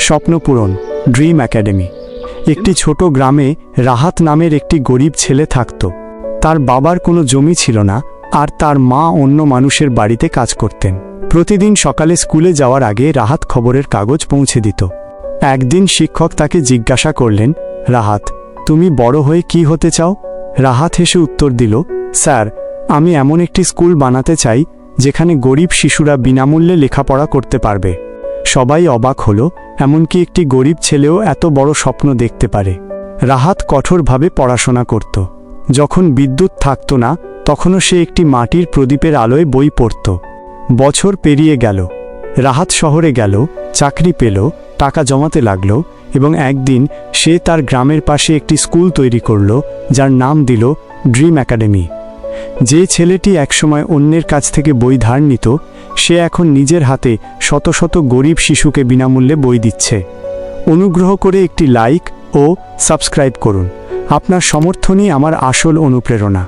স্বপ্নপূরণ, dream academy. একটি ছোট গ্রামে রাহাত নামের একটি গরিব ছেলে থাকত। তার বাবার কোনো জমি ছিল না, আর তার মা অন্য মানুষের বাড়িতে কাজ করতেন। প্রতিদিন সকালে স্কুলে যাওয়ার আগে রাহাত খবরের কাগজ পৌঁছে দিত। একদিন শিক্ষক তাকে জিজ্ঞাসা করলেন, রাহাত, তুমি বড় হয়ে কি হতে চাও? রাহাত হেসে উত্তর দিল, স্যার, আমি এমন একটি স্কুল বানাতে চাই যেখানে গরিব শিশুরা বিনামূল্যে লেখাপড়া করতে পারবে। সবাই অবাক হলো, এমনকি একটি গরিব ছেলেও এত বড় স্বপ্ন দেখতে পারে। রাহাত কঠোরভাবে পড়াশোনা করত। যখন বিদ্যুৎ থাকত না, তখনও সে একটি মাটির প্রদীপের আলোয় বই পড়ত। বছর পেরিয়ে গেল। রাহাত শহরে গেল, চাকরি পেল, টাকা জমাতে লাগল, এবং একদিন সে তার গ্রামের পাশে একটি স্কুল তৈরি করল, যার নাম দিল ড্রিম একাডেমি। যে ছেলেটি একসময় অন্যের কাছ থেকে বই ধার নিত, সে এখন নিজের হাতে শত শত গরিব শিশুকে বিনামূল্যে বই দিচ্ছে। অনুগ্রহ করে একটি লাইক ও সাবস্ক্রাইব করুন। আপনার সমর্থনই আমার আসল অনুপ্রেরণা।